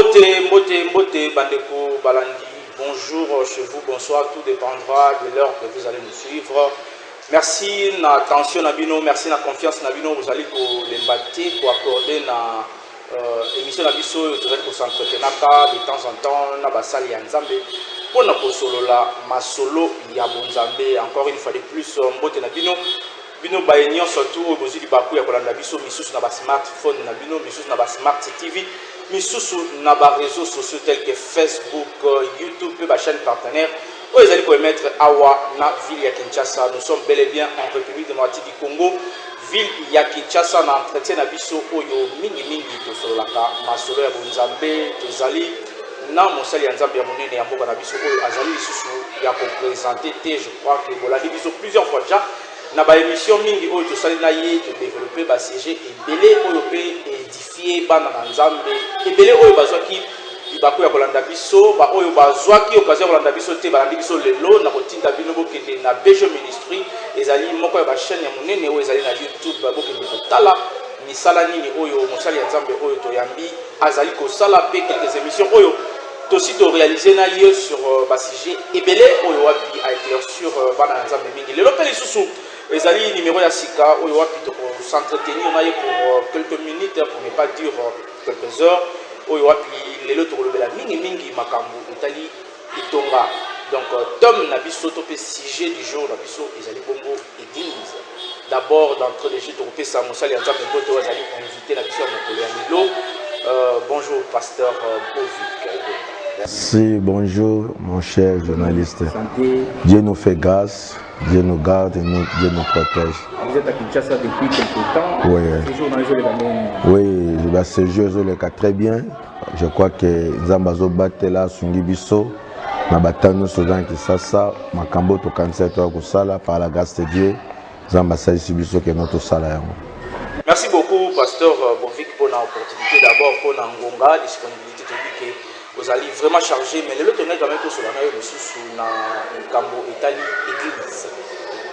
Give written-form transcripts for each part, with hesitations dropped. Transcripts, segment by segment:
Mbote, Bandeko, Balandi, bonjour chez vous, bonsoir, tout dépendra de l'heure que vous allez nous suivre. Merci na attention Nabino, merci na confiance Nabino, vous allez pour les bâtir, pour accorder na émission Nabiso, vous allez pour s'entretenir de temps en temps, na basali ya Nzambe, pour na solo la masolo ya Bonzambe, encore une fois de plus, Mbote Nabino. Bino baignon surtout au besoin du bakou ya kolanda biso misusu na ba smartphone na bino misusu na ba smart TV misusu na ba réseaux sociaux tels que Facebook, YouTube et ba chaîne partenaire où ils allaient mettre awa na ville ya Kinshasa. Nous sommes bel et bien en République démocratique du Congo, ville ya Kinshasa na entretien na biso oyo mingi to solaka masolo ya Bonzambe tozali na mosali ya Nzambe ya monene ya mboka na biso oyo azali lisusu ya ko présenter je crois que bolandi biso plusieurs fois déjà. Na ba émission mingi oyo to sali na ye to développer ba CG ebele oyo pe édifier bana na Nzambe ebele oyo bazwaki ibako ya kolanda biso ba oyo bazwaki occasion ya kolanda biso te balandi biso lelo na kotinda bino bokende na BG Ministry ezali moko ya ba chaîne ya monene oyo ezali na YouTube bokende kotala misala nini oyo mosali ya Nzambe oyo to yambi azali kosala pe quelques émissions oyo to aussi to réaliser na ye sur ba CG ebele oyo wapi a éclair sur bana na Nzambe mingi lelo pe lisusu ezali numéro ya sika oyo wapi to s'entretenir na ye pour quelques minutes pour ne pas dire quelques heures oyo wapi lelo to kolobela mingi makambo etali itonga donc Tom na biso to pe sujet du jour na biso ezali bongo église d'abord d'entrée de jeu to pe sa mosali ya Nzambe mboto ezali invité na biso ya mokolo ya lelo bonjour pasteur Bovik. Merci, bonjour mon cher journaliste. Dieu nous fait grâce, Dieu nous garde et Dieu nous protège. Vous êtes à Kinshasa depuis quelques temps. Oui. Séjour dans les jours oui, séjour le cas très bien. Je crois que Nzambazo Batela Sungi Biso, Nabatano Sodan Kisasa, Makambo to cancer to Kusala par la grâce de Dieu. Nzambasa Biso que notre salaire. Merci beaucoup pasteur Bovik pour l'opportunité d'abord pour la disponibilité technique. Vous allez vraiment charger, mais le tonnerre quand même tout cela sous na Kambo Italie église.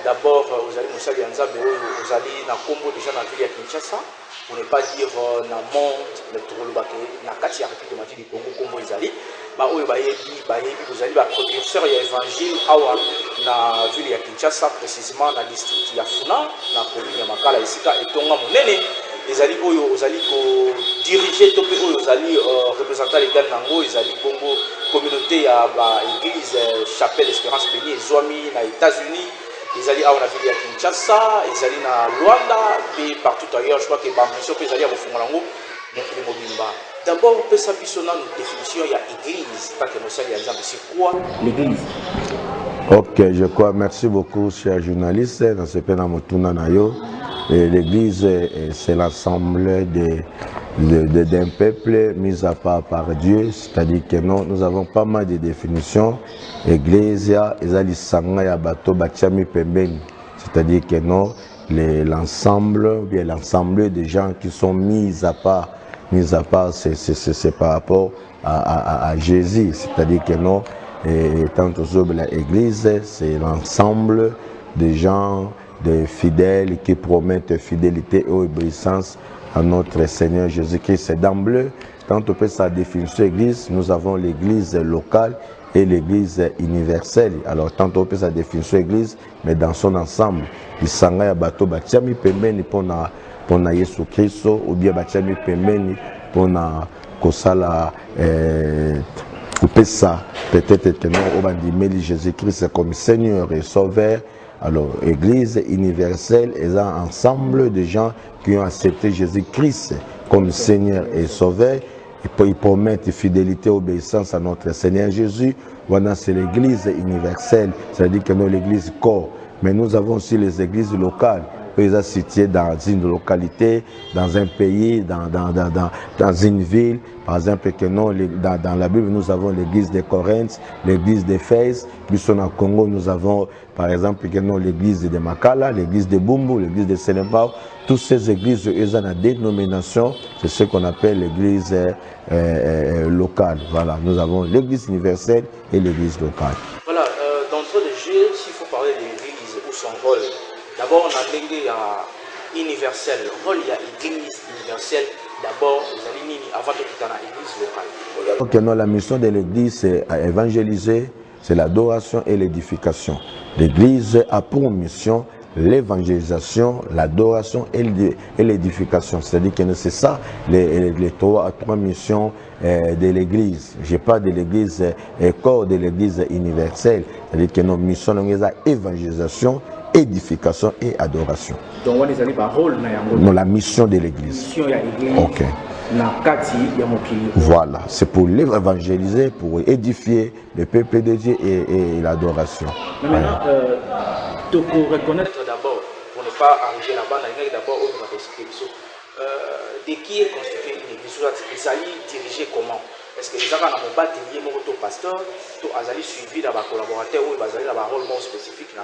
D'abord, vous allez nous saluer Nzambe, vous allez na Combo déjà dans la ville de Kinshasa, pour ne pas dire na monde, le Tourolobake, na Kati ya République démocratique du Congo, Combo Ezali. Vous allez la précurseur et évangile awa na ville de Kinshasa, précisément dans le district ya Funa, na commune ya Makala Isika et Tonga Monene. Ezali oyo ozali ko diriger to pe oyo ozali représenter les gars nango ezali bongo communauté ya ba église chapelle Espérance Béni ezwami na États-Unis ezali awa na ville ya Kinshasa ezali na Luanda et partout ailleurs je crois que ba mission pe ezali ya kofungola ngo mokili mobimba. D'abord on peut s'appuyer sur une définition ya église tant que mosali ya Nzambe c'est quoi l'église? Ok, je crois, merci beaucoup cher journaliste dans ce pena motuna nayo. L'église, c'est l'ensemble d'un peuple mis à part par Dieu, c'est-à-dire que nous avons pas mal de définitions. Ecclesia, c'est-à-dire que l'ensemble des gens qui sont mis à part, c'est par rapport à Jésus, c'est-à-dire que non, tant que l'église, c'est l'ensemble des gens, des fidèles qui promettent fidélité et obéissance à notre Seigneur Jésus-Christ. C'est d'emblée, quand on peut sa définition église, nous avons l'église locale et l'église universelle. Alors, tant on peut sa définition église, mais dans son ensemble, il s'en a bateau, bachami pembeni pour na Yesu Christo, ou bien bachami pembeni pour na kosala ça peut-être que nous avons Jésus-Christ comme Seigneur et Sauveur. Alors, Église universelle est un ensemble de gens qui ont accepté Jésus-Christ comme Seigneur et Sauveur. Et ils promettent fidélité et obéissance à notre Seigneur Jésus. Voilà, c'est l'Église universelle, c'est-à-dire que nous, l'Église corps. Mais nous avons aussi les églises locales. Ils sont situés dans une localité, dans un pays, dans une ville. Par exemple, que nous, dans la Bible, nous avons l'église de Corinthe, l'église d'Éphèse. Puis au Congo, nous avons, par exemple, que nous, l'église de Makala, l'église de Bumbu, l'église de Senebao. Toutes ces églises, elles ont une dénomination. C'est ce qu'on appelle l'église locale. Voilà, nous avons l'église universelle et l'église locale. Voilà, d'entrée de jeu, s'il faut parler de l'église ou son rôle, d'abord, on a l'église universelle. Le rôle, il y a l'église universelle. d'abord vous allez nini avant de quitter l'église locale. Ok, non, la mission de l'église c'est à évangéliser, c'est l'adoration et l'édification. L'église a pour mission l'évangélisation, l'adoration et l'édification. C'est-à-dire que c'est ça les trois missions de l'église. Je parle de l'église corps de l'église universelle. C'est-à-dire que nos missions sont évangélisation, édification et adoration. Donc on est allé par rôle non, la mission de l'église. Ok. Voilà, c'est pour l'évangéliser, pour édifier le peuple de Dieu et l'adoration. Maintenant, il faut reconnaître d'abord, pour ne pas arriver là-bas, d'abord on va expliquer de qui est constituée une église. Les alliés dirigés comment? Est-ce que les gens ont battu mon pasteur, tout azali suivi dans les collaborateurs ou bazali dans un rôle spécifique dans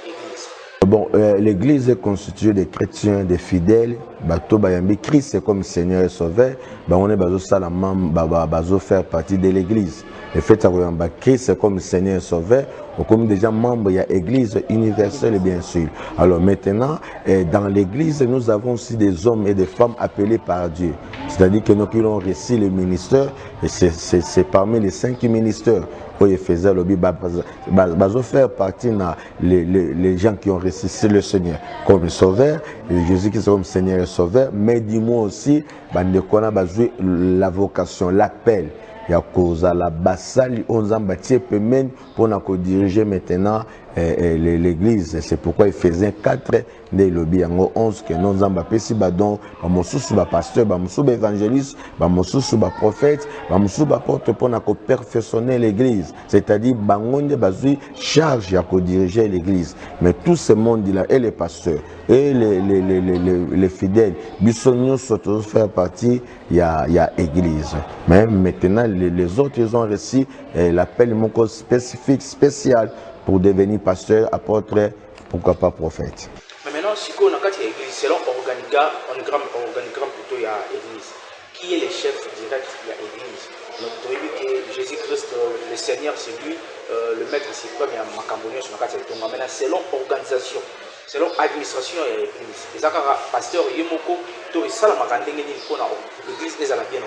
l'église? Bon, l'église est constituée de chrétiens, de fidèles. Bato bayambi Christ est comme Seigneur et Sauveur. On est bazo salamam, bazo faire partie de l'église. Le fait que Christ est comme Seigneur et Sauveur, ou comme déjà membre, il y a l'église universelle bien sûr. Alors maintenant, dans l'église, nous avons aussi des hommes et des femmes appelés par Dieu. C'est-à-dire que nous qui avons reçu le ministère, et c'est parmi les 5 ministères. Il faisait le bazo faire partie les gens qui ont reçu le Seigneur comme Sauveur, Jésus-Christ comme Seigneur et Sauveur, mais dis-moi aussi, la vocation, l'appel. Il y a cause à la bassali, on a bâti pour nous diriger maintenant l'église. C'est pourquoi il faisait 4 des lobbies en 11 que nous avons fait badon, bamosusu ba pasteur, bamosusu ba évangéliste, bamosusu ba prophète, bamosusu ba porte pour nous perfectionner l'église. C'est-à-dire bangonde bazui charge à diriger l'église. Mais tout ce monde là et les pasteurs et les fidèles, bisogno surtout faire partie, il y a église. Mais maintenant les autres ils ont reçu l'appel spécifique spécial pour devenir pasteur, apôtre, pourquoi pas prophète. Mais maintenant, si on a l'église, selon organigramme plutôt, il y a l'église. Qui est le chef direct de l'église? Donc, vous avez vu que Jésus-Christ, le Seigneur, c'est lui, le maître suprême, il y a Macambonio sur la carte. Maintenant, selon organisation, selon administration, il y a l'église. Les pasteurs, il y a l'église est bien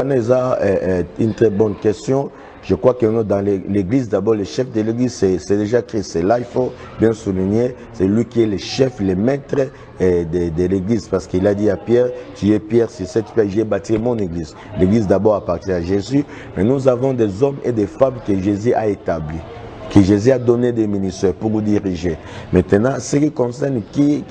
organisée. Une très bonne question. Je crois que dans l'église, d'abord, le chef de l'église, c'est déjà Christ. C'est là, il faut bien souligner, c'est lui qui est le chef, le maître de l'église. Parce qu'il a dit à Pierre, tu es Pierre, c'est cette pierre, j'ai bâti mon église. L'église d'abord appartient à Jésus, mais nous avons des hommes et des femmes que Jésus a établis, que Jésus a donné des ministères pour vous diriger. Maintenant, ce qui concerne qui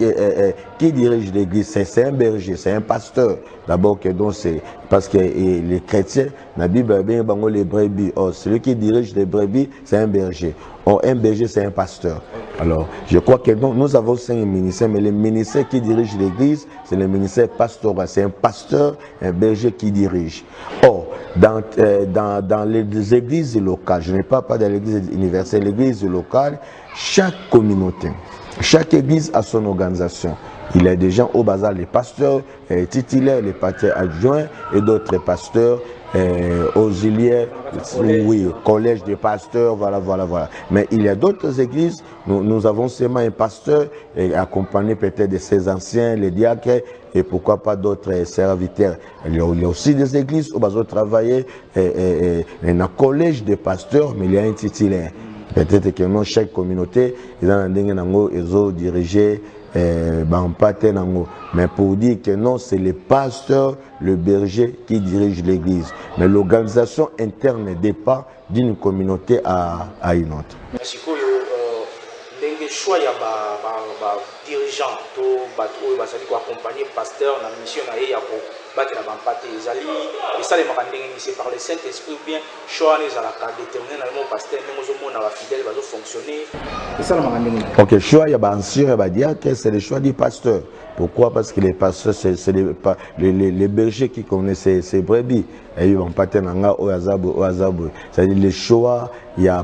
dirige l'église, c'est un berger, c'est un pasteur. D'abord, c'est parce que les chrétiens, la Bible bien les brebis. Or, celui qui dirige les brebis, c'est un berger. Or, un berger, c'est un pasteur. Alors, je crois que nous avons 5 ministères, mais le ministère qui dirige l'église, c'est le ministère pastoral. C'est un pasteur, un berger qui dirige. Or, dans les églises locales, je n'ai pas parlé de l'église universelle, l'église locale, chaque communauté, chaque église a son organisation. Il y a des gens au bazar, les pasteurs titulaires, les pasteurs adjoints et d'autres pasteurs auxiliaires, oui, collège des pasteurs, voilà. Mais il y a d'autres églises, nous avons seulement un pasteur accompagné peut-être de ses anciens, les diacres, et pourquoi pas d'autres serviteurs. Il y a aussi des églises où on travaille un collège des pasteurs, mais il y a un titulaire. Peut-être que dans chaque communauté, ils ont dirigé mais pour dire que non, c'est le pasteur, le berger qui dirige l'église. Mais l'organisation interne ne dépend d'une communauté à une autre. Merci. Choix il y a dirigeant pour accompagner pasteur dans la mission pour battre la bampate et ça c'est par le Saint-Esprit ou bien choix les déterminer dans le pasteur même aux fidèles va fonctionner et ça ok choix il y a sûr va dire que c'est le choix du pasteur. Pourquoi? Parce que les pasteurs c'est les bergers qui connaissent ces brebis et ils vont pas tenir au hasard. C'est-à-dire les choix il y a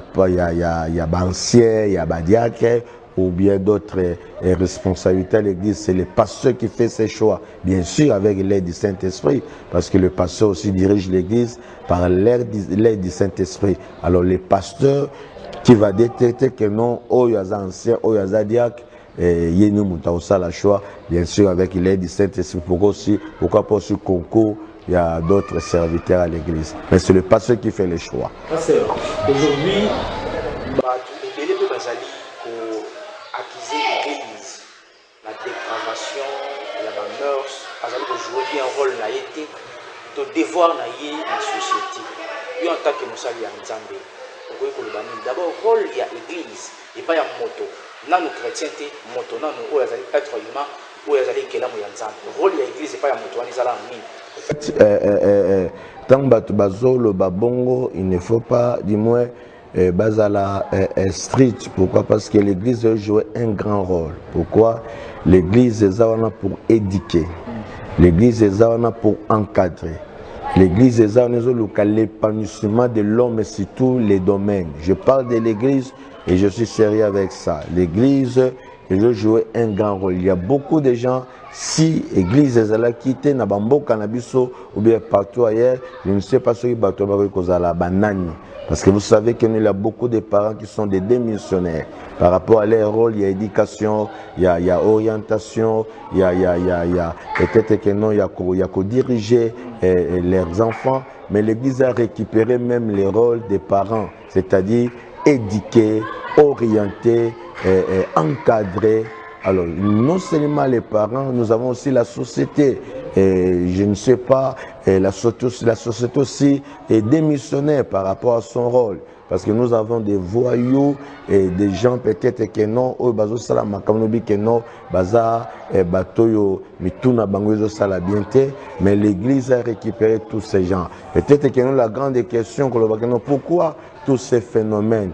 anciens, il y a diacres ou bien d'autres responsabilités à l'église, c'est le pasteur qui fait ses choix, bien sûr avec l'aide du Saint-Esprit, parce que le pasteur aussi dirige l'église par l'aide du Saint-Esprit. Alors les pasteurs qui va détecter que non, il y a anciens, il y a diacres, Yénou Moutaoussa la choix, bien sûr avec l'aide du Saint-Esprit, pourquoi pas aussi concours, il y a d'autres serviteurs à l'église. Mais c'est le pasteur qui fait les choix. Pasteur, aujourd'hui, les élèves de Bazali pour acquiser l'église, la dépravation, la mœurs, Bazali pour jouer un rôle naïté, de devoir naïe dans la société. Et en tant que Moussali à Nzambe, d'abord, rôle il y a l'église, et pas il y a moto. Nous, nous chrétiens, moto, nous, nous, être humain, où il y a l'église, rôle il y a l'église, et pas il y a moto, nous allons en mine. Tant le babongo, il ne faut pas, du moins, bazala street. Pourquoi? Parce que l'église joue un grand rôle. Pourquoi? L'église est là pour éduquer. L'église est là pour encadrer. L'église est là pour l'épanouissement de l'homme sur tous les domaines. Je parle de l'église et je suis sérieux avec ça. L'église joue un grand rôle. Il y a beaucoup de gens, si l'église est là quittée, na bambo canabiso ou bien partout ailleurs, je ne sais pas ce qui va cause à la banane. Parce que vous savez qu'il y a beaucoup de parents qui sont des démissionnaires. Par rapport à leur rôle, il y a éducation, il y a orientation, il y a peut-être que non, il y a qu'à diriger leurs enfants. Mais l'Église a récupéré même les rôles des parents, c'est-à-dire éduquer, orienter, encadrer. Alors, non seulement les parents, nous avons aussi la société. Je ne sais pas, la société aussi est démissionnaire par rapport à son rôle. Parce que nous avons des voyous et des gens peut-être que non, eux bazo sala makamnobi que non, baza batoyo mituna bangozo sala bienté, mais l'église a récupéré tous ces gens. Peut-être que nous la grande question que nous pourquoi tous ces phénomènes.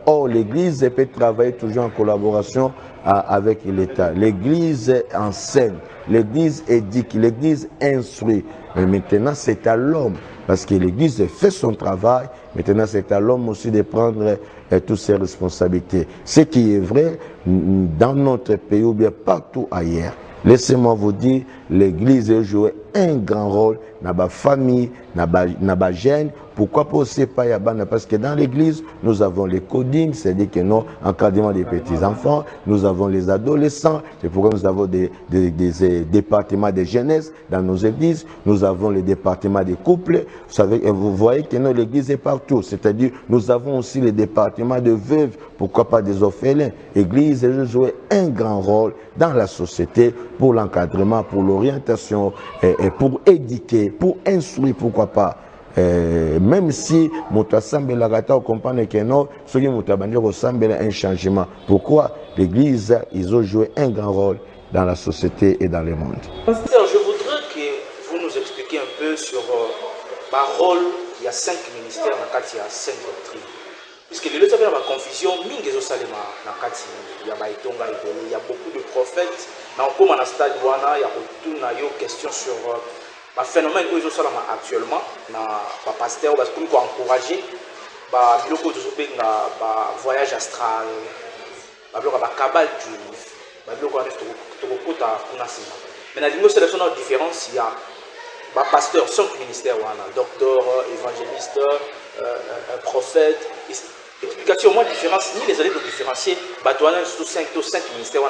Or l'église peut travailler toujours en collaboration avec l'État. L'église enseigne, l'église éduque, l'église instruit. Mais maintenant c'est à l'homme. Parce que l'Église fait son travail, maintenant c'est à l'homme aussi de prendre toutes ses responsabilités. Ce qui est vrai dans notre pays ou bien partout ailleurs. Laissez-moi vous dire, l'Église joue un grand rôle dans la famille, dans la jeune. Pourquoi pas aussi pas yabana? Parce que dans l'église, nous avons les codings, c'est-à-dire que nous, encadrement des petits-enfants, nous avons les adolescents, c'est pourquoi nous avons des départements de jeunesse dans nos églises, nous avons les départements des couples. Vous voyez que l'église est partout, c'est-à-dire nous avons aussi les départements de veuves, pourquoi pas des orphelins. L'église joue un grand rôle dans la société pour l'encadrement, pour l'orientation, et pour éduquer, pour instruire, pourquoi pas. Même si Mouta Sambela Gata comprend que non, ceux qui Mouta Bandio Sambela un changement. Pourquoi l'Église, ils ont joué un grand rôle dans la société et dans le monde. Pasteur, je voudrais que vous nous expliquiez un peu sur par rôle. Il y a 5 ministères, il y a 5 doctrines. Puisque les gens ont la confusion, il y a beaucoup de prophètes. Comme on a stade, il y a beaucoup de questions sur le phénomène que nous avons actuellement. Les pasteurs ont encouragé le voyage astral, le cabal juif, le mais dans la sélection de différence, il y a des pasteurs, 5 ministères, docteur, évangéliste, prophète. Explication, moi, différence, ni les allées de différencier, surtout 5 ministères,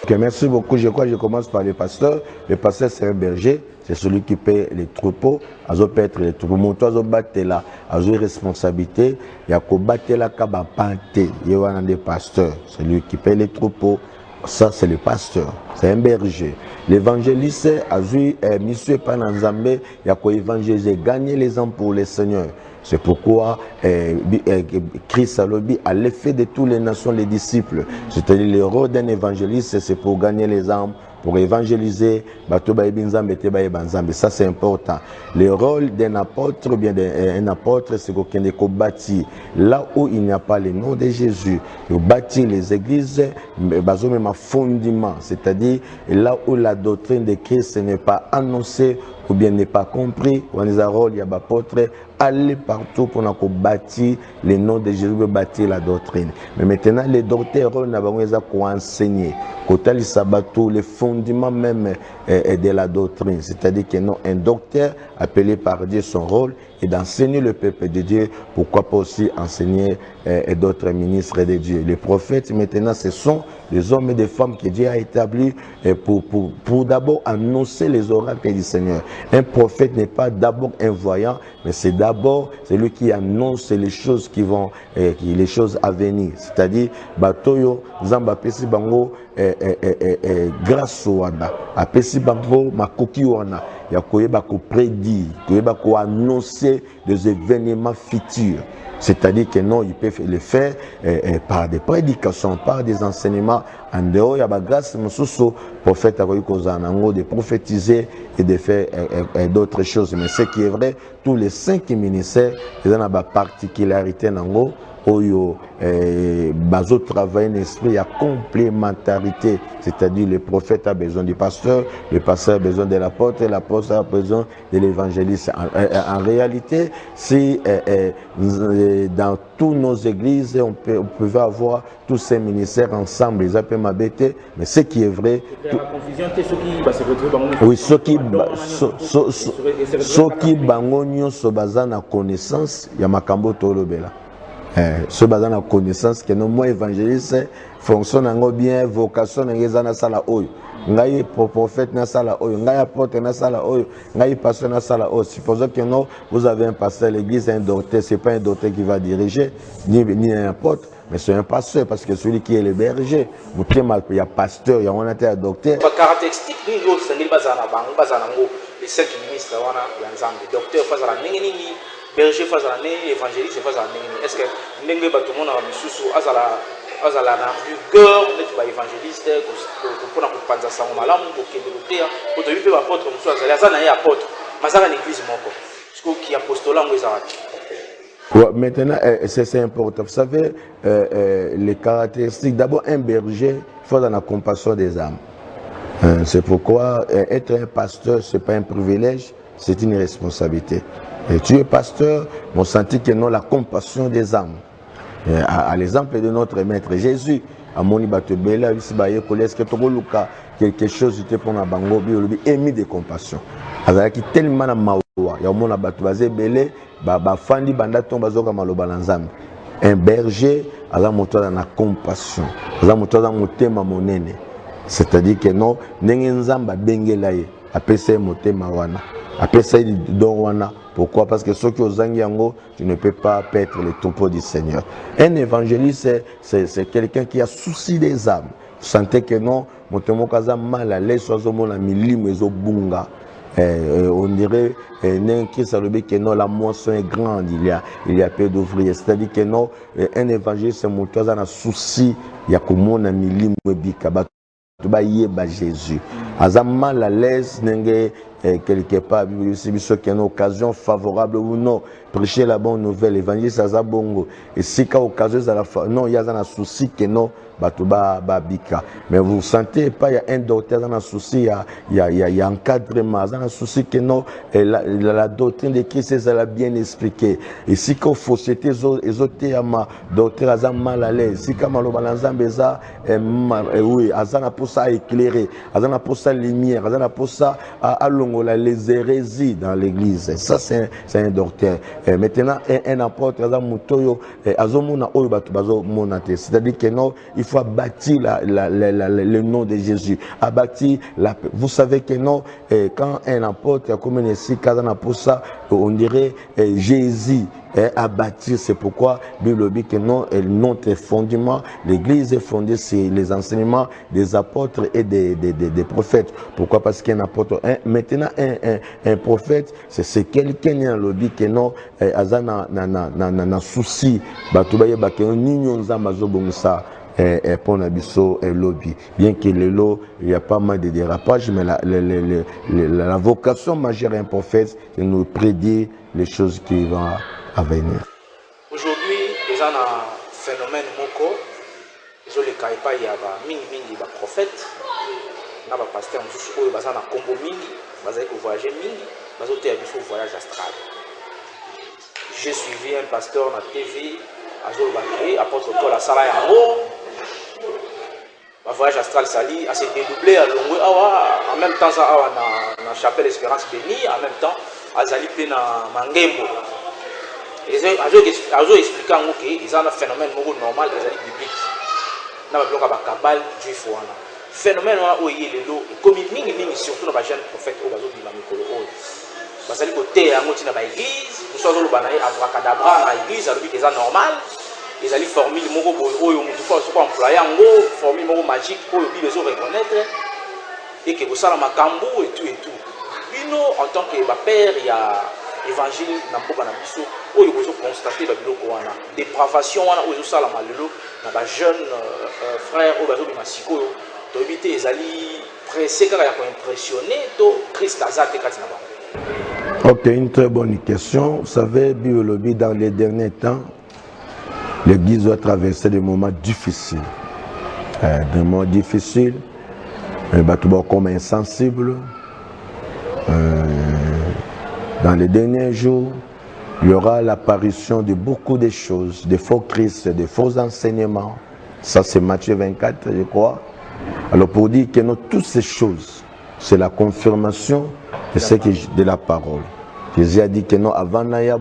okay, merci beaucoup. Je crois que je commence par le pasteur. Le pasteur, c'est un berger, c'est celui qui paie les troupeaux. Il peut être les troupeaux. Mon toit, il a une responsabilité. Il y a un il y a des pasteurs, c'est lui qui paie les troupeaux. Ça, c'est le pasteur, c'est un berger. L'évangéliste a vu monsieur Pananzambe, il y a quoi évangéliser, gagner les âmes pour le Seigneur. C'est pourquoi Christ a l'effet de toutes les nations, les disciples. C'est-à-dire le rôle d'un évangéliste, c'est pour gagner les âmes, pour évangéliser. Ça, c'est important. Le rôle d'un apôtre, bien un apôtre, c'est qu'on est bâti. Là où il n'y a pas le nom de Jésus, il bâtit les églises, même un fondement. C'est-à-dire là où la doctrine de Christ n'est pas annoncée ou bien n'est pas compris, on a un rôle, il y a apôtre, aller partout pour bâtir le nom de Jésus, bâtir la doctrine. Mais maintenant, les docteurs, on a enseigner. Côté les sabbats, les fondements même de la doctrine. C'est-à-dire que non, un docteur appelé par Dieu, son rôle est d'enseigner le peuple de Dieu. Pourquoi pas aussi enseigner et d'autres ministres de Dieu. Les prophètes, maintenant, ce sont des hommes et des femmes que Dieu a établis pour d'abord annoncer les oracles du Seigneur. Un prophète n'est pas d'abord un voyant, mais c'est d'abord celui qui annonce les choses qui vont, les choses à venir. C'est-à-dire, Batoyo, Zamba Pesi Bango, grâce au Wana, a Pesi Bango, Makoki Wana, Yakoyeba ko prédire, Yakoyeba ko annoncer des événements futurs. C'est-à-dire que non, il peut le faire par des prédications, par des enseignements. En dehors, il y a la grâce, le prophète a de prophétiser et de faire d'autres choses. Mais ce qui est vrai, tous les 5 ministères, ils ont une particularité. Oyo bazo travailler un esprit à complémentarité, c'est-à-dire le prophète a besoin du pasteur, le pasteur a besoin de l'apôtre, l'apôtre a besoin de l'évangéliste. En réalité, si dans toutes nos églises on pouvait avoir tous ces ministères ensemble, ils appellent ma bête, mais ce qui est vrai, oui, ceux qui bangonio so bazana connaissance ya makambo tolobela. Ce basé la connaissance que nos mots évangélistes fonctionnent bien, vocation na sala oyo. Ngai prophète na sala oyo, ngai apôtre na sala oyo, ngai pasteur na sala oyo. Supposons que non, vous avez un pasteur, l'église est un docteur, c'est pas un docteur qui va diriger, ni un apôtre, mais c'est un pasteur parce que celui qui est le berger. Il y a pasteur, il y a un docteur. Caractéristique ni l'autre, c'est les 5 ministres, docteur face à la berger face à l'année, évangéliste face à l'année. Est-ce que n'engue batumo na misusu azala na rigueur net ba évangéliste pour na kupanza sango malamu ko kendelotea ko to bipe ba apôtre musu azala na apôtre mazaka l'église moko parce que qui apostolat ngo ezawaki. Ouais, maintenant c'est important. Vous savez les caractéristiques, d'abord un berger il faut dans la compassion des âmes. C'est pourquoi être un pasteur c'est pas un privilège, c'est une responsabilité. Et tu es pasteur, on sentit que non la compassion des âmes. À l'exemple de notre maître Jésus, à Moni Batebela, quelque chose était pour la bango, émis de compassion. Alors qui tellement na mawa, il y a mon abatouazé belé, fandi banda tomba zoka maloba lanzam. Un berger, à la moto dans la compassion, à la moto dans motema monene. C'est-à-dire que non, n'engenzamba bengelaye, après c'est motema wana, après c'est don wana. Pourquoi? Parce que ceux qui ont zangiango, tu ne peux pas perdre les troupeaux du Seigneur. Un évangéliste, c'est quelqu'un qui a souci des âmes. Vous sentez que non, mon kaza mal à l'aise, soit la milim et bunga. On dirait que non, la moisson est grande, il y a peu d'ouvriers. C'est-à-dire que non, un évangéliste, c'est un souci, il y a comme on a milim et bikaba. Jésus. Mal à l'aise, quelque part, c'est une occasion favorable ou non. Prêcher la bonne nouvelle, l'évangile, ça a bongo. Et si qu'à occasion, non, il y a un souci que non, bika. Mais vous sentez pas, il y a un docteur dans un souci, il y a un encadrement, dans un souci que non, la doctrine de Christ, ça l'a bien expliqué. Et si qu'on faut, c'était ma docteur a mal à l'aise. Si comme le balanzambe ça, oui, azana pour ça éclairer, azana pour ça lumière, azana pour ça à les hérésies dans l'église. Ça, c'est un docteur. Maintenant, un apôtre, c'est-à-dire que non, il faut bâtir le nom de Jésus. Vous savez que non, quand un apôtre a commis ici, on dirait Jésus à bâtir. C'est pourquoi Bible dit que non, notre fondement, l'église est fondée sur les enseignements des apôtres et des prophètes. Pourquoi? Parce qu'un apôtre, maintenant un prophète, c'est quelqu'un qui a lobby que non, na souci, pour lobby. Bien que le lot, il y a pas mal de dérapages, mais la vocation majeure d'un prophète, c'est de nous prédire les choses qui vont à venir. Aujourd'hui, il y a un phénomène moko, il y a mingi prophète, il y a un pasteur, il y a un combo mingi, il y a un voyage mingi, il y a un voyage astral. J'ai suivi un pasteur dans la TV, apôtre Paul à Sala Yango. Le voyage astral sali a s'est dédoublé à Longwe en même temps ça a na chapelle Espérance bénie, en même temps Azali pe na Mangembo. azo expliquer ngo que ils ont un phénomène normal biblique na ba bloka ba kabal juif wana phénomène wana oyi lelo comme mingi surtout na ba jeune prophète o bazo bima mikolo o basali ko te yango tina ba église tout ça zo ba na abracadabra na église alobi que ça normal ils allaient formule moko boy oyo mutu fa so ko employer ngo formule moko magique oyo bi bezo reconnaître et que ça la makambo et tout bino en tant que ba père il y a évangile na mboka na biso oyo bozo constater ba biloko wana dépravation wana oyo sala malelo na ba jeune frère oyo bazo bima sikoyo to bité ezali pressé kaka ya ko impressionner to Christ azate kati na ba. Ok, une très bonne question. Vous savez, biologie dans les derniers temps, l'Église doit traverser des moments difficiles. Des moments difficiles, comme insensible. Dans les derniers jours, il y aura l'apparition de beaucoup de choses, de faux Christ, de faux enseignements. Ça, c'est Matthieu 24, je crois. Alors, pour dire que toutes ces choses, c'est la confirmation de la parole. Jésus a dit que non, avant Naya,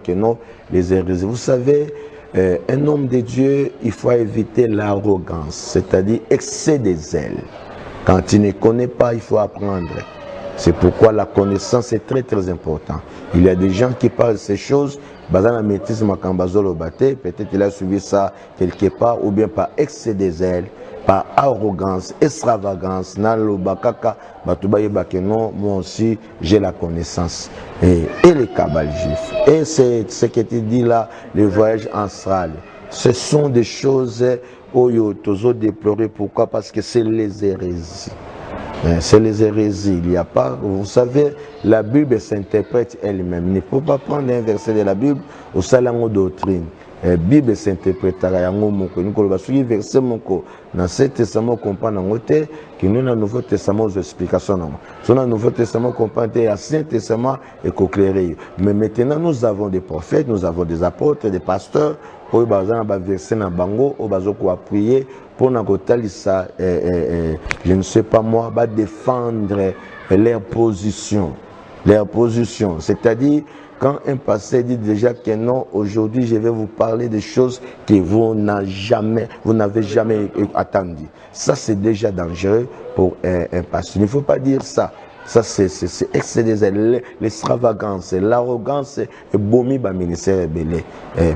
que non, les hérésies. Vous savez, un homme de Dieu, il faut éviter l'arrogance, c'est-à-dire excès des zèles. Quand il ne connaît pas, il faut apprendre. C'est pourquoi la connaissance est très très importante. Il y a des gens qui parlent de ces choses, peut-être il a suivi ça quelque part, ou bien par excès des zèles, par arrogance, extravagance, moi aussi j'ai la connaissance. Et les cabales juifs. Et c'est ce que tu dis là, le voyage astral. Ce sont des choses où toujours déplorer. Pourquoi? Parce que c'est les hérésies. C'est les hérésies. Il n'y a pas, vous savez, la Bible s'interprète elle-même. Il ne faut pas prendre un verset de la Bible au salon doctrine. La Bible s'interprète à la verset dans l'Ancien Testament, on comprend que nous, dans le Nouveau Testament, aux explications. Dans le Nouveau Testament, on comprend que l'Ancien Testament est éclairé. Mais maintenant, nous avons des prophètes, nous avons des apôtres, des pasteurs, pour les versets dans Bango, pour appuyer, pour je ne sais pas moi, défendre leur position. Leur position, c'est-à-dire, quand un pasteur dit déjà que non, aujourd'hui je vais vous parler des choses que vous n'avez jamais attendu. Ça c'est déjà dangereux pour un pasteur. Il ne faut pas dire ça. Ça c'est excès des ailes, l'extravagance, l'arrogance et bomi ba ministère belé.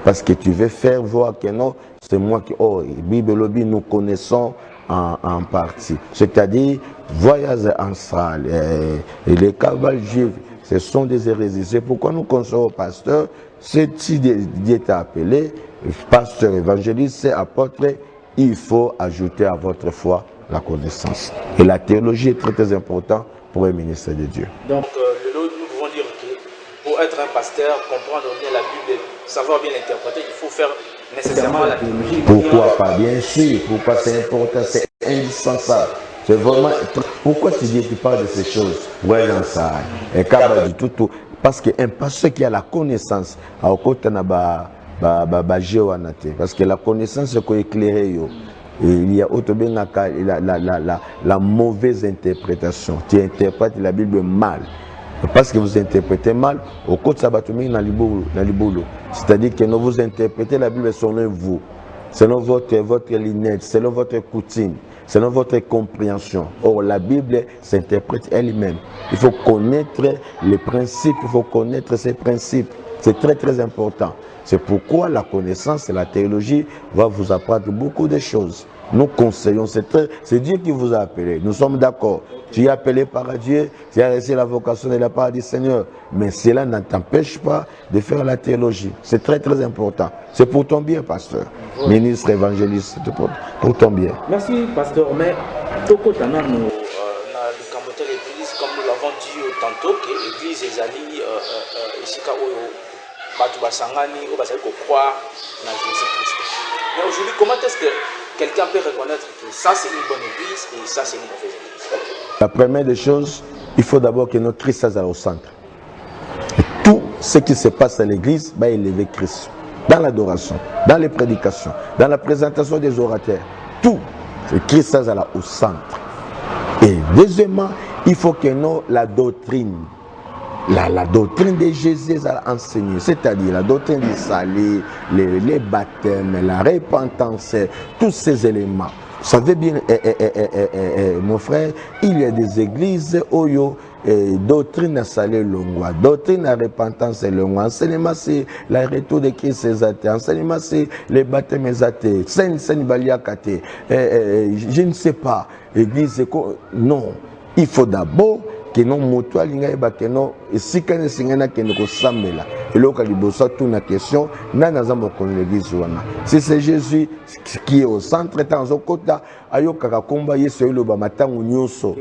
Parce que tu veux faire voir que non, c'est moi qui, Bible lobby nous connaissons en partie. C'est-à-dire, voyage astral et les cabales juifs. Ce sont des hérésies. C'est pourquoi nous conseillons aux pasteurs, si Dieu est appelé, pasteur, évangéliste, apôtre, il faut ajouter à votre foi la connaissance. Et la théologie est très très importante pour un ministère de Dieu. Donc, nous pouvons dire que pour être un pasteur, comprendre bien la Bible, savoir bien l'interpréter, il faut faire nécessairement la théologie. Pourquoi pas? Bien sûr. Pourquoi c'est important? C'est indispensable. C'est vraiment. Pourquoi tu dis que tu parles de ces choses? Ouais, dans ça. Et du tout. Parce qu'un pasteur qui a la connaissance, parce que la connaissance, c'est qu'on éclaire. Il y a la mauvaise interprétation. Tu interprètes la Bible mal. Parce que vous interprétez mal, au côté c'est-à-dire que vous interprétez la Bible selon vous, selon votre lignette, selon votre coutume, selon votre compréhension. Or, la Bible s'interprète elle-même. Il faut connaître les principes, il faut connaître ces principes. C'est très très important. C'est pourquoi la connaissance et la théologie va vous apprendre beaucoup de choses. Nous conseillons, c'est Dieu qui vous a appelé. Nous sommes d'accord. Tu es appelé par Dieu, tu as reçu la vocation de la part du Seigneur. Mais cela ne t'empêche pas de faire la théologie. C'est très très important. C'est pour ton bien, pasteur. Ministre, évangéliste, pour ton bien. Merci, pasteur. Mais, Toko Tana, nous, l'église, comme nous l'avons dit tantôt, que l'église est allée ici, croire dans Jésus-Christ. Mais aujourd'hui, comment est-ce que quelqu'un peut reconnaître que ça c'est une bonne église et ça c'est une mauvaise église? La première des choses, il faut d'abord que notre Christ soit au centre. Et tout ce qui se passe à l'église va élever Christ. Dans l'adoration, dans les prédications, dans la présentation des orateurs, tout, Christ soit au centre. Et deuxièmement, il faut que la doctrine la doctrine de Jésus a enseigné, c'est-à-dire la doctrine du salut, les baptêmes, la repentance, tous ces éléments. Vous savez bien, mon frère, il y a des églises où il y a doctrine à salut longwa, doctrine à repentance longwa, enseignement c'est la retour de Christ les athées, enseignement c'est les baptêmes les athées, Saint Baliakate, je ne sais pas, église, non, il faut d'abord que non moto alinga ba que non esikane singana que nous sambela et loka libosa tout na question na nazamba ko l'église wana si c'est Jésus qui est au centre tant okota ayoka komba Yesu lo ba matangu nyonso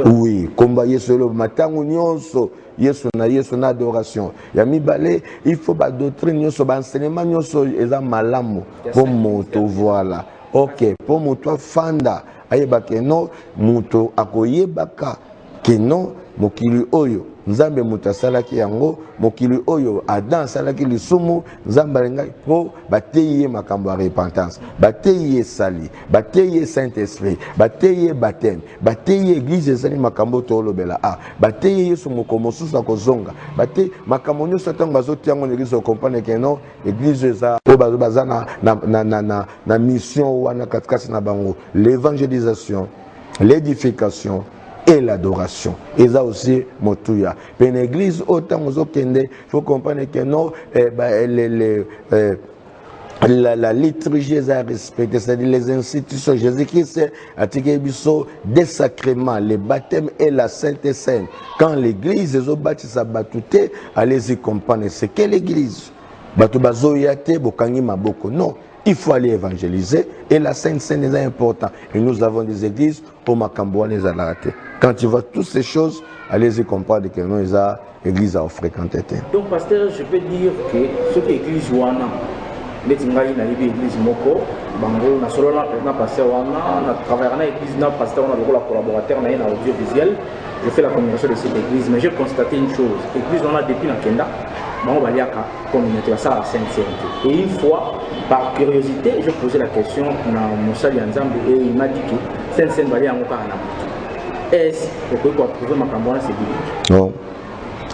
oui komba Yesu lo ba matangu nyonso Yesu na adoration ya mibale il faut ba doctrine nyonso ba enseignement nyonso eza malamu pour moto voilà OK pour moto fanda ayeba que non moto akoyebaka que non mokili oyo nzambe muta salaki yango mokili oyo Adam salaki lisumu nzambe alenga po bateye makambo ya repentance bateye sali bateye Saint-Esprit bateye baptême bateye église ezali makambo to lobela bateye Yesu mokomosusa kozonga bateye makambo nyonso tango bazoti yango église comprendre que non église eza po baza na mission wana katikati na bango l'évangélisation l'édification et l'adoration. Et ça aussi, Motuya. Mais l'église, autant il faut comprendre que non, la liturgie est à respecter, c'est-à-dire les institutions. Jésus-Christ a tiré des sacrements, les baptêmes et la Sainte Seine. Quand l'église est bâtie sa batute, allez-y comprendre. C'est quelle église? Non. Il faut aller évangéliser et la Sainte Seine est important. Et nous avons des églises au Makambouane et à quand tu vois toutes ces choses, allez-y comprendre que nous avons église à fréquenter. Donc, pasteur, je peux dire que ce qui est église Wana, les église Moko, Bango, na solo na pasteur Wana, na travailler na église na pasteur Wana, le collaborateur na audiovisuel, je fais la communication de cette église, mais j'ai constaté une chose, l'église Wana depuis la Kenda, Bango Baliaka, communauté ça à Sainte-Sainte. Et une fois, par curiosité, je posais la question à Moussa Lianzambe et il m'a dit que Sainte-Sainte Baliaka est-ce que vous pouvez trouver ma campagne c'est biblique? Non.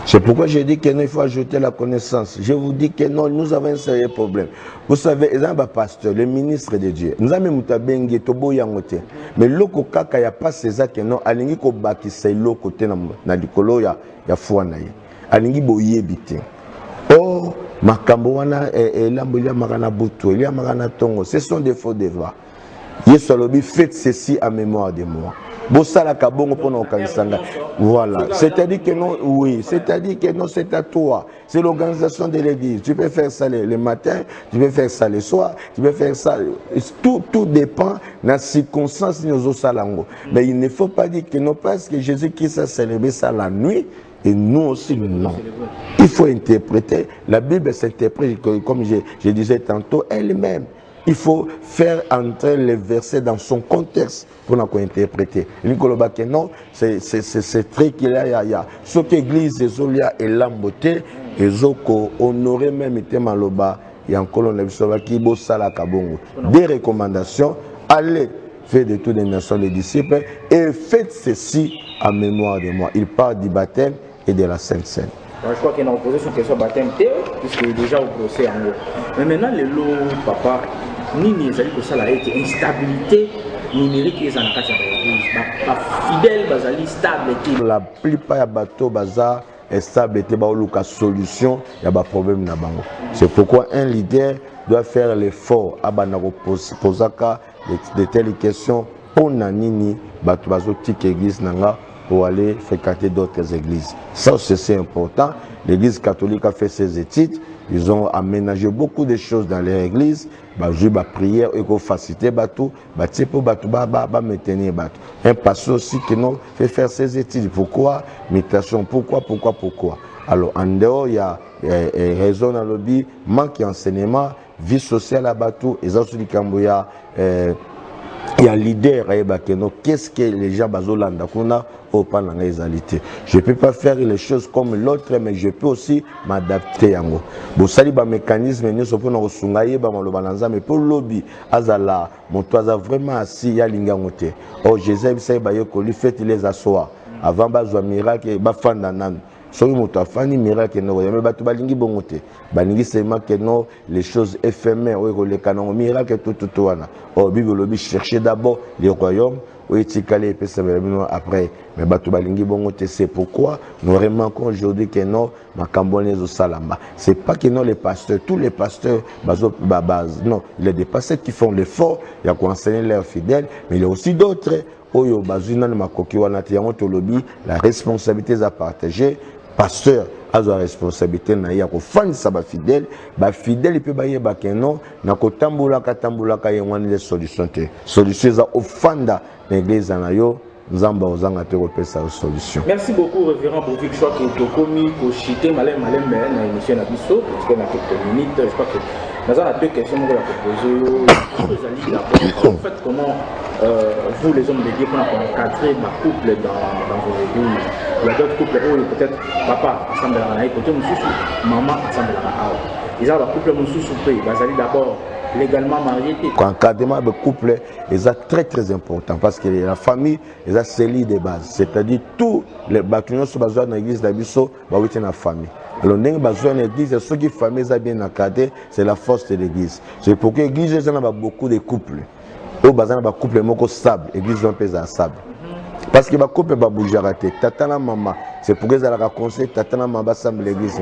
C'est pourquoi je dis que non, il faut ajouter la connaissance. Je vous dis que non, nous avons un sérieux problème. Vous savez, les pasteur, le ministre de Dieu, nous avons mutabengi tobo yangote. Mais loko kaka ya pas ces que non, alingi ko baki c'est loko te na dikolo ya fuana ye. Alingi boye bité. Oh, makambo wana elambolia magana butu, elia magana tongo. Ce sont des faux devants. Yesu alobi faites ceci en mémoire de moi. Voilà, c'est-à-dire que non, oui, c'est-à-dire que non, c'est à toi, c'est l'organisation de l'église. Tu peux faire ça le matin, tu peux faire ça le soir, tu peux faire ça, tout dépend de la circonstance de nos salango. Mais il ne faut pas dire que non, parce que Jésus-Christ a célébré ça la nuit, et nous aussi, non. Il faut interpréter, la Bible s'interprète, comme je disais tantôt, elle-même. Il faut faire entrer les versets dans son contexte pour nous interpréter. Non, c'est très clair. Il y a ce qu'église et l'amboté, et honorer même été maloba, et encore des recommandations. Allez faire de toutes les nations les disciples et faites ceci en mémoire de moi. Il parle du baptême et de la Sainte Seine. Je crois qu'il y a une opposition question baptême, puisqu'il est déjà au procès en haut. Mais maintenant, le lot, papa, ni les alliés que ça a été instabilité numérique et en cas de fidèle, basali stable. La plupart des bateaux bazar est stable et la solution, il y a des problèmes là-bas. C'est pourquoi un leader doit faire l'effort à poser de telles questions pour nanini bateau tique église nanga pour aller fréquenter d'autres églises. Ça c'est important. L'église catholique a fait ses études. Ils ont aménagé beaucoup de choses dans leur église. La prière, il faut faciliter tout. Un pasteur aussi qui nous fait faire ses études. Pourquoi? Méditation. Pourquoi? Alors, en dehors, il y a raison dans le lobby, manque d'enseignement, vie sociale à Batou, et ça, il y a leader, qu'est-ce que les gens bazolanda kuna au pan la réalité. Je ne peux pas faire les choses comme l'autre, mais je peux aussi m'adapter yango. Bo sali ba mécanisme ni sopo na osungaye ba maloba nanza mais pour lobby azala mon toza vraiment assis ya linga ngote. Oh Jésus sai ba yoko lui fait les assoir avant ba zo miracle ba fanda nan. soki moto afani miracle no mais bato balingi bongo te balingi seulement que non les choses éphémères oyo koleka nango miracle tout wana bible lobi chercher d'abord le royaume oyetikali epesa bino après mais bato balingi bongo te. C'est pourquoi nous remarquons aujourd'hui que non makambo nezo salamba c'est pas que non les pasteurs tous les pasteurs non il y a des pasteurs qui font l'effort il y a quoi enseigner leurs fidèles mais il y a aussi d'autres oyo bazuna na makoki wana te yango tolobi la responsabilité à partager pasteur a la responsabilité na ya ko fandisa ba fidèle pe ba yeba ke non na ko tambola ka yengwani les solutions te solution za ofanda l'église na yo nzamba ozanga te ko pesa solution. Merci beaucoup révérend Bovic choix que tokomi ko chité malem na émission na biso parce que na quelques minutes je crois que nous avons deux questions que je poser. En fait, comment vous, les hommes de Dieu, pour encadrer ma couple dans vos églises? Il y a d'autres couples où peut-être papa ensemble à la côté, maman ensemble à la ils ont un couple ils d'abord légalement marié. L'encadrement de couple est très important parce que la famille est un scellé de base. C'est-à-dire tous les bâtiments sont basés dans l'église d'Abisso, dans la famille. Alors, l'église, ceux qui famille sont bien encadrés, c'est la force de l'église. C'est pourquoi l'église, il y a beaucoup de couples. Au bazar, il y a couple stable. L'église est un stable. Parce que les couples ne bougent pas. Tata la maman, c'est pour qu'ils aient la conseil, tata la maman, l'église.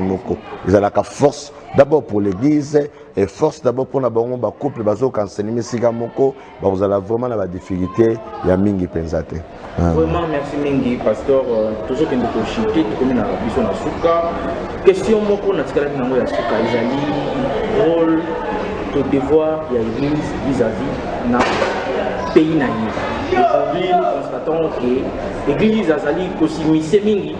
Ils ont la force d'abord pour l'église et force d'abord pour la couple. Ils ont enseigné vous avez vraiment la difficulté. Il y a Mingi Penzate. Vraiment, merci Mingi, pasteur. Toujours que nous avons chuté, comme nous avons vu sur Souka. Question moko na tikala na ngoya Souka, ils ont rôle de devoir il y a l'église vis-à-vis na pays na aujourd'hui nous constatons que l'église azali kosimisa mingi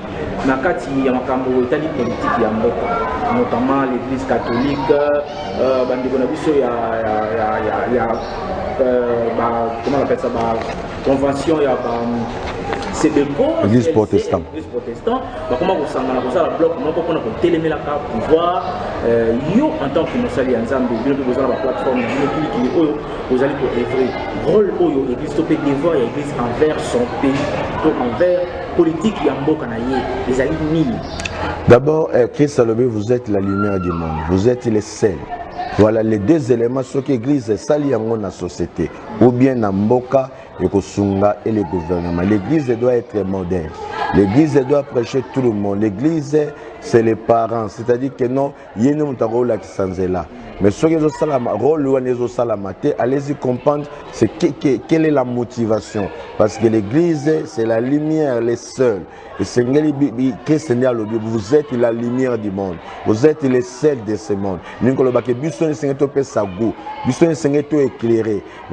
na kati ya makambo etali politique ya mboka notamment l'église catholique bandeko na biso ya comment on appelle ça convention ya l'église protestante. Comment vous savez que ça bloc moko pona ko télémela ka pouvoir yo en tant que mosali ya nzambe bien que vous avez la plateforme qui oyo vous allez pour œuvrer rôle oyo église topé devoir ya église envers son pays donc envers politique ya mboka na ye les alliés. D'abord Christ Salomé, vous êtes la lumière du monde, vous êtes les sel. Voilà les deux éléments sur que l'église sali yango na société ou bien na mboka et kosunga et le gouvernement. L'église doit être moderne. L'église doit prêcher tout le monde. L'église c'est les parents, c'est-à-dire que non, il y a un rôle qui s'en est là. Mais ce que allez-y comprendre c'est quelle est la motivation. Parce que l'église c'est la lumière, les seuls. Et c'est vous êtes la lumière du monde. Vous êtes les sels de ce monde. Mais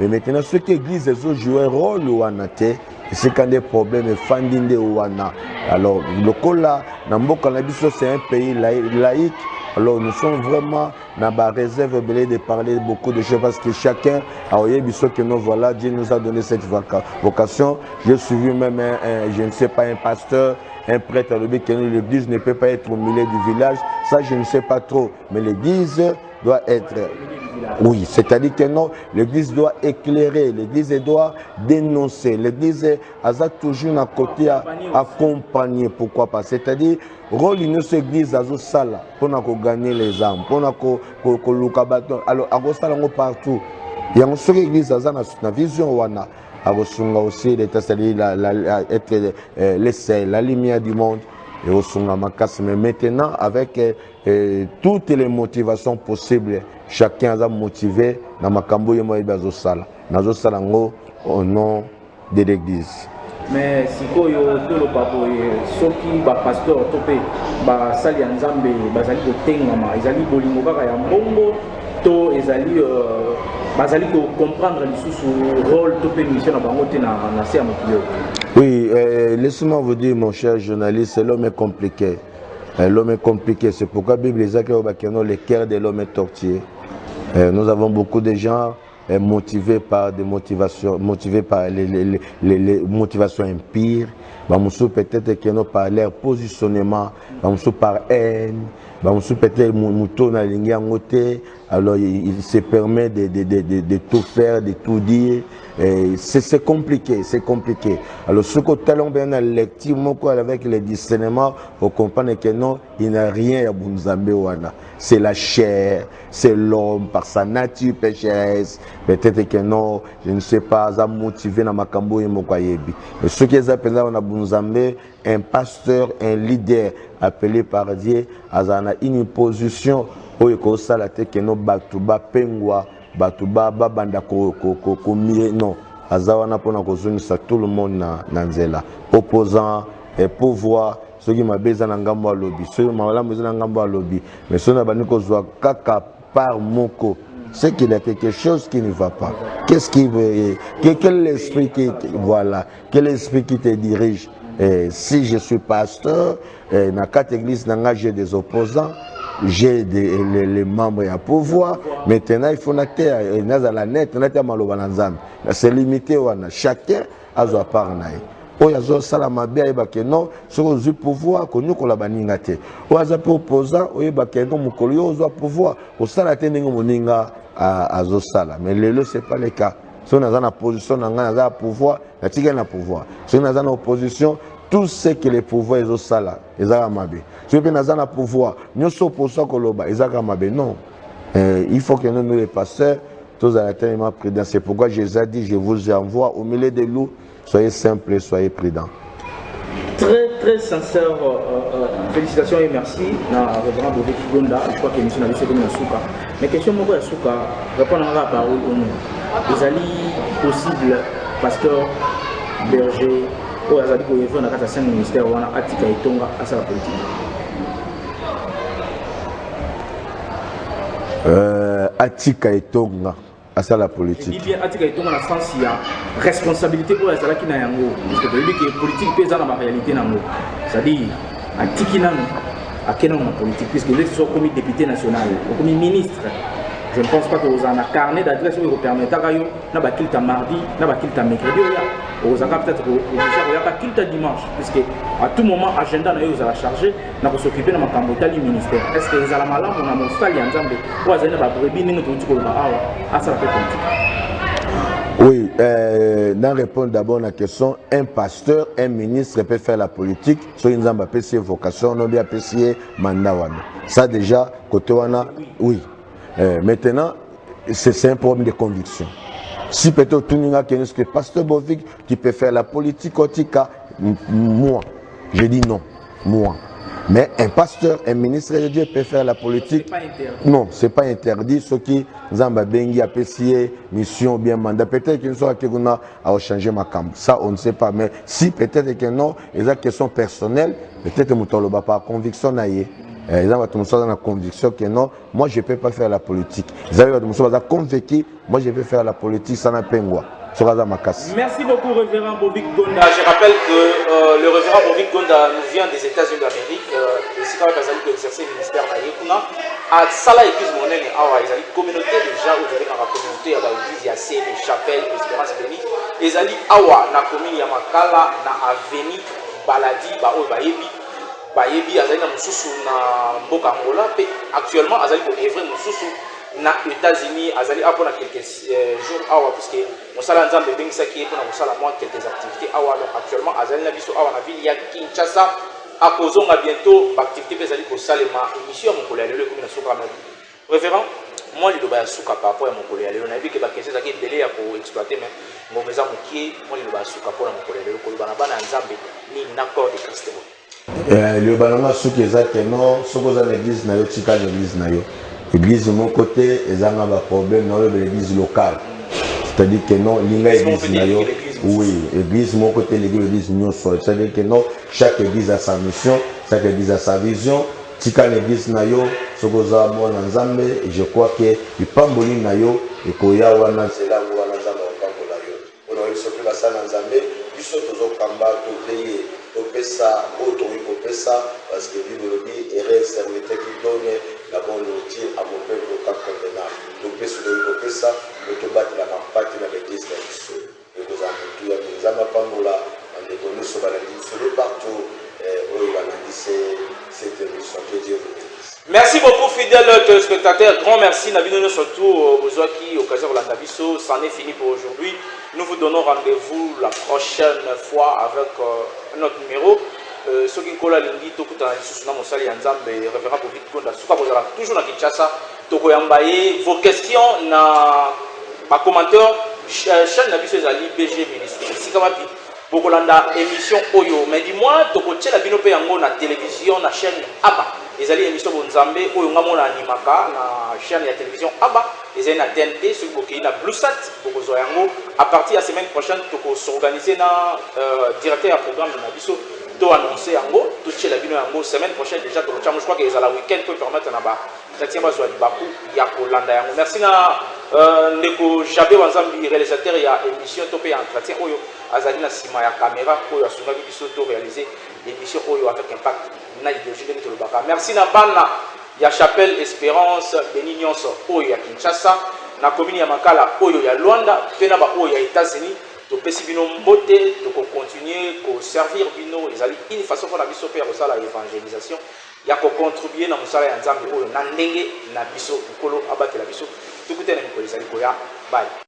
maintenant, ce que l'église joue un rôle, c'est quand des problèmes fandinde ouana. Alors le cola c'est un pays laïque. Alors nous sommes vraiment dans la réserve de parler beaucoup de choses parce que chacun a oublié que nous voilà, Dieu nous a donné cette vocation. J'ai suivi même je ne sais pas un pasteur, un prêtre à l'objet que l'église ne peut pas être au milieu du village. Ça je ne sais pas trop, mais l'église doit être oui, c'est-à-dire que non, l'église doit éclairer, l'église doit dénoncer, l'église a toujours un côté à accompagner, pourquoi pas. C'est-à-dire, rôle de notre église à Sala pour gagner les âmes, pour alors à Sala partout. Il y a une église à la vision wana à aussi être la lumière du monde. Et au mais maintenant avec toutes les motivations possibles, chacun a motivé dans ma cambo au nom de l'église. Mais si vous soki ba pasteur topé ba sali nzambe bazali kotengama ezali bolingo kaka ya mbongo to ezali bazali ko comprendre le rôle topé mission na bango te na se amokilo. Oui, laissez-moi vous dire, mon cher journaliste, l'homme est compliqué. L'homme est compliqué. C'est pourquoi la Bible dit que le cœur de l'homme est tortillé. Nous avons beaucoup de gens motivés par des motivations, motivés par les motivations impires. Peut-être que par leur positionnement, par haine, peut-être alors il se permet de tout faire, de tout dire. C'est compliqué, c'est compliqué. Alors, ce que talon bien à lecture, avec les discernements, on comprend que non, il n'y a rien à Bunzambe Wana. C'est la chair, c'est l'homme par sa nature pécheresse. Peut-être que non, je ne sais pas, ça motivé dans ma cambo et mon kwayebi. Mais ce qu'ils appellent là, on a Bunzambe, un pasteur, un leader appelé par Dieu, à une position où il y a que non, batuba pengwa. Batuba banda ko non azawana pona kozungisa tout le monde na nzela opposant et pouvoir ceux qui m'a besoin na ngambo lobby ceux qui m'a besoin na ngambo lobby mais ceux na bani kozwa kaka par moko c'est qu'il y a quelque chose qui ne va pas. Qu'est-ce qui veut quel esprit qui voilà quel esprit qui te dirige? Si je suis pasteur na quatre églises na j'ai des opposants, j'ai les membres à pouvoir. Maintenant, il faut la net, c'est limité. Chacun a sa part. Il y a des salama qui non, sur le pouvoir, qu'on nous baningate. Il y a des opposants, il y a des pouvoir. Au salaté, moninga à Zosala. Mais le ce n'est pas le cas. Si on a une position, on a un pouvoir, on a un pouvoir. Si on a une opposition, tout ce que les pouvoirs ils ont ça là, ils ont amabé. Si on a un pouvoir, nous sommes pour ça que ils ont amabé. Non, il faut que nous les pasteurs, tous à la tellement prudents. C'est pourquoi Jésus a dit, je vous envoie au milieu des loups, soyez simples et soyez prudents. Très très sincère, félicitations et merci. Na révérend Bové Kigonda, je crois que l'émission a laissé comme la souka. Mais question moi la souka, répondre à la parole au nom. Les alliés possibles, pasteur, berger. Oh, ça dit qu'il y a 5 ministères où on a Atika et Tonga à sa politique. Atika et Tonga à ça la politique. Je dis bien Atika et Tonga dans le sens il y a responsabilité pour les Zalaki na yango. Parce que depuis que politique pèse dans la réalité nango. C'est-à-dire Atiki nanu à quel nom la politique puisque vous êtes comme député national ou comme ministre. Je ne pense pas que vous en avez carnet d'adresse qui vous permet de faire mardi, de faire mercredi. Vous avez peut-être qu'il dimanche, puisque à tout moment, l'agenda vous a chargé de s'occuper de ma du ministère. Est-ce que vous avez malade ou vous avez un ensemble ou vous avez un oui, dans répondre d'abord à la question, un pasteur, un ministre peut faire la politique, soit une vocation, on a apprécié mandat. Ça déjà, côté wana, oui. Maintenant, c'est un problème de conviction. Si peut-être tu n'as que pasteur Bovic, tu peux faire la politique, moi, je dis non, moi. Mais un pasteur, un ministre de Dieu peut faire la politique. Non, ce n'est pas interdit. Ce qui Zamba Bengi a apprécié, mission bien mandat. Peut-être qu'il soit quelqu'un a changé ma camp. Ça, on ne sait pas. Mais si peut-être que non, il y a des questions personnelles, peut-être que nous n'avons pas conviction. Ils ont la conviction que non, moi je ne peux pas faire la politique. Ils ont convaincu, moi je vais faire la politique sans un pingouin. Merci beaucoup, révérend Bovik Gonda. Je rappelle que le révérend Bovik Gonda nous vient des États-Unis d'Amérique. Ici, quand il a exercé le ministère Naïkouna, à Sala Église Monène, il y a une communauté déjà, où vous avez dans la communauté, il y a l'église, il y a CN, Chapelle, Espérance Béni. Il y a Awa, na commune Yamakala, na Aveni, Baladi, Bayebi. Bayebi, Azali na Moussoussou na Mboka Angola. Actuellement, Azali pour Evry Moussoussou. Na États-Unis, Azali a pendant quelques jours, puisque on s'est lancé dans le qui est pendant quelques activités. Donc actuellement, Azali na biso awa na ville ya Kinshasa, à cause on a bientôt activité Azali pour Salema émission mon collègue le comme na soka na référent moi il doit souka par rapport à mon collègue on a vu que ba question ça qui délai pour exploiter mais mon maison qui moi il doit souka pour mon collègue le bana bana nzambe ni n'accord de Christ. Le bana souka exactement ce que dans l'église na yo tika l'église na yo. L'église de mon côté, ils ont un problème dans l'église locale. C'est-à-dire que non, l'église, oui, l'église de mon côté, l'église de c'est-à-dire que non, chaque église a sa mission, chaque église a sa vision. Si quand l'église nayo, ce que vous avez ensemble, je crois que le pamboli nayo et qu'il y a un c'est là où on a un pambolayo. On a eu ce que la salle ensemble, ils sont toujours combat pour payer, pour payer ça, pour payer ça, parce que Bible dit, et serviteur qui donne la bonne nourriture à mon peuple au temps convenable. Donc, sur le ça, le tobat la campagne dans l'église de l'Israël. Et nous avons tout, nous avons pas nous là, on est connu sur la ligne, sur le partout, où il va lancer cette émission. Que Dieu vous bénisse. Merci beaucoup, fidèles téléspectateurs. Grand merci, Nabino, surtout aux gens qui, occasion de la Nabiso. C'en est fini pour aujourd'hui. Nous vous donnons rendez-vous la prochaine fois avec un autre numéro. Ceux qui ont lingi tokuta na mosali ya nzambe révérend pour vite konda suka bozala toujours na Kinshasa toko yambaye vos questions na ba commentaire chaîne na biso ezali BG Ministre sika mapi bokolanda émission oyo mais dis-moi toko tshela bino pe yango na télévision na chaîne Aba ezali émission bonzambe oyo ngamona animaka na chaîne ya télévision Aba ezali na TNT ceux qui na Bluesat bokozwa yango à partir de la semaine prochaine toko s'organiser na directeur ya programme na biso to annoncer yango to tshela bino yango semaine prochaine déjà to je crois que les la week-end peut permettre na ba chrétien ba zwa libaku ya kolanda yango merci na ndeko Jabe Wanzambi réalisateur ya émission to pe entretien oyo azali na sima ya caméra oyo asunga biso to réaliser l'émission oyo avec impact na idéologie de to lobaka merci na bana ya Chapelle Espérance Benignos oyo ya Kinshasa na commune ya Makala oyo ya Luanda pe na ba oyo ya États-Unis topesi bino mbote continuer ko servir bino ezali une façon pour la biso pe ya la évangélisation ya ko contribuer na musala ya nzambe oyo na ndenge na biso nkolo abatela biso tukutena mikolo ezali koya bye.